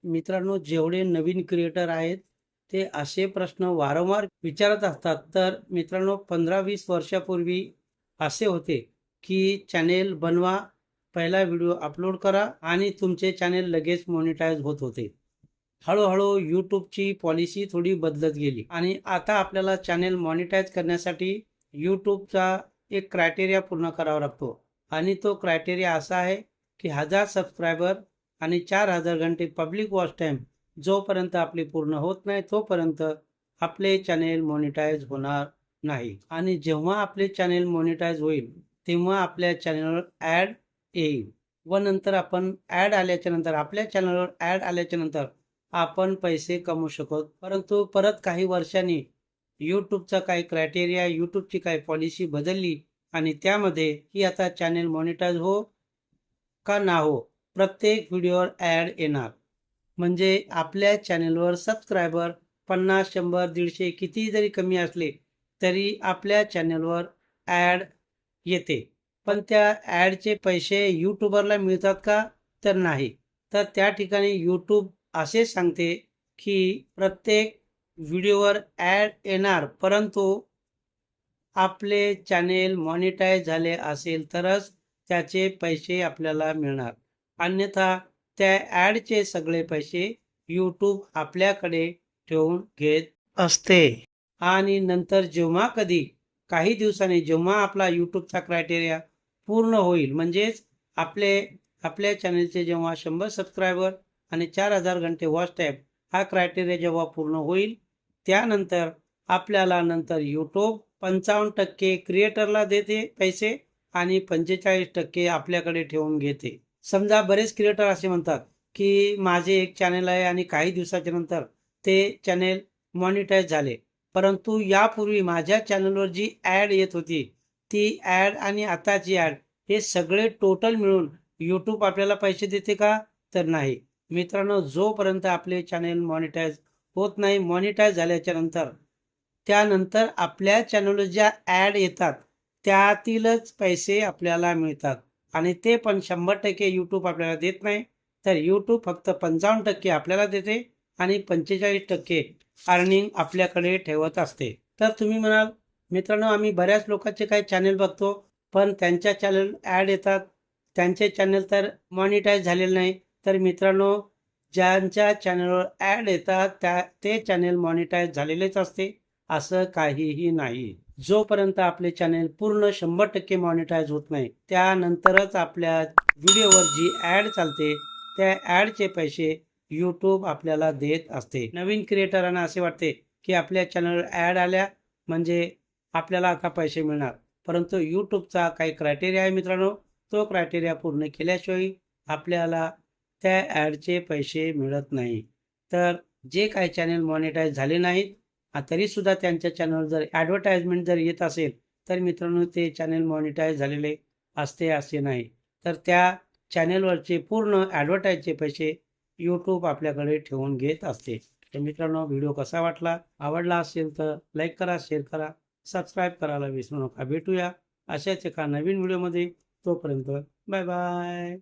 मित्रांनो, जेवढे नवीन क्रिएटर आहेत ते असे प्रश्न वारंवार विचारत असतात. तर मित्रांनो, 15-20 वर्षापूर्वी असे होते की चॅनेल बनवा, पहिला व्हिडिओ अपलोड करा आणि तुमचे चॅनेल लगेच मॉनिटाईज होत होते. हळूहळू यूट्यूबची पॉलिसी थोडी बदलत गेली आणि आता आपल्याला चॅनेल मॉनिटाईज करण्यासाठी यूट्यूबचा एक क्रायटेरिया पूर्ण करावा लागतो आणि तो क्रायटेरिया असा आहे की 1000 सबस्क्रायबर आणि 4000 घंटे पब्लिक वॉच टाईम जोपर्यंत आपली पूर्ण होत नाही तोपर्यंत आपले चॅनेल मॉनिटाईज होणार नाही. आणि जेव्हा आपले चॅनेल मॉनिटाईज होईल तेव्हा आपल्या चॅनेलवर ॲड येईल व नंतर आपण ॲड आल्याच्या नंतर आपल्या चॅनलवर ॲड आल्याच्या नंतर आपण पैसे कमवू शकतो. परंतु परत काही वर्षांनी यूट्यूबचा काही क्रायटेरिया, यूट्यूबची काही पॉलिसी बदलली आणि त्यामध्ये की आता चॅनेल मॉनिटाईज हो का ना हो, प्रत्येक व्हिडिओवर ॲड येणार. म्हणजे आपल्या चॅनेलवर सबस्क्रायबर 50, 100, 150 कितीही जरी कमी असले तरी आपल्या चॅनेलवर ॲड येते. पण त्या ॲडचे पैसे यूट्यूबरला मिळतात का? तर नाही. तर त्या ठिकाणी यूट्यूब असे सांगते की प्रत्येक व्हिडिओवर ॲड येणार, परंतु आपले चॅनेल मॉनिटाईज झाले असेल तरच त्याचे पैसे आपल्याला मिळणार. अन्यथा त्या ॲडचे सगळे पैसे यूट्यूब आपल्याकडे ठेवून घेत असते. आणि नंतर जेव्हा कधी काही दिवसांनी जेव्हा आपला यूट्यूबचा क्रायटेरिया पूर्ण होईल, म्हणजेच आपल्या चॅनेलचे जेव्हा 100 सबस्क्रायबर आणि 4000 घंटे वॉच टाईम हा क्रायटेरिया जेव्हा पूर्ण होईल, त्यानंतर आपल्याला नंतर यूट्यूब 55% क्रिएटरला देते पैसे आणि 45% आपल्याकडे ठेवून घेते. समजा बरेच क्रिएटर असे म्हणतात की माझे एक चॅनेल आहे आणि काही दिवसाच्या नंतर ते चॅनेल मॉनिटाईज झाले, परंतु यापूर्वी माझ्या चॅनलवर जी ॲड येत होती ती ॲड आणि आताची ॲड हे सगळे टोटल मिळून यूट्यूब आपल्याला पैसे देते का? तर नाही. मित्रांनो, जोपर्यंत आपले चॅनेल मॉनिटाईज होत नाही, मॉनिटाईज झाल्याच्या नंतर त्यानंतर आपल्या चॅनलवर ज्या ॲड येतात त्यातीलच पैसे आपल्याला मिळतात आणि ते पण 100% यूट्यूब आपल्याला देत नाही. तर यूट्यूब फक्त 55% आपल्याला देते आणि 45% अर्निंग आपल्याकडे ठेवत असते. तर तुम्ही म्हणाल, मित्रांनो, आम्ही बऱ्याच लोकांचे काही चॅनेल बघतो पण त्यांच्या चॅनल ॲड येतात, त्यांचे चॅनल तर मॉनिटाईज झालेले नाही. तर मित्रांनो, ज्यांच्या चॅनलवर ॲड येतात ते चॅनेल मॉनिटाईज झालेलेच असते, असं काहीही नाही. जोपर्यंत आपले चॅनेल पूर्ण 100% मॉनिटाईज होत नाही त्यानंतरच आपल्या व्हिडिओवर जी ॲड चालते त्या ॲडचे पैसे यूट्यूब आपल्याला देत असते. नवीन क्रिएटरांना असे वाटते की आपल्या चॅनलवर ॲड आल्या म्हणजे आपल्याला आता पैसे मिळणार, परंतु यूट्यूबचा काही क्रायटेरिया आहे मित्रांनो. तो क्रायटेरिया पूर्ण केल्याशिवाय आपल्याला त्या ॲडचे पैसे मिळत नाही. तर जे काही चॅनेल मॉनिटाईज झाले नाहीत तरीसुद्धा त्यांच्या चॅनलवर जर ॲडव्हर्टाइजमेंट जर येत असेल तर मित्रांनो ते चॅनेल मॉनिटाईज झालेले असते असे नाही. तर त्या चॅनेलवरचे पूर्ण ॲडव्हर्टाईजचे पैसे यूट्यूब आपल्याकडे ठेवून घेत असते. तर मित्रांनो, व्हिडिओ कसा वाटला? आवडला असेल तर लाईक करा, शेअर करा, सबस्क्राईब करायला विसरू नका. भेटूया अशाच एका नवीन व्हिडिओमध्ये. तोपर्यंत बाय बाय.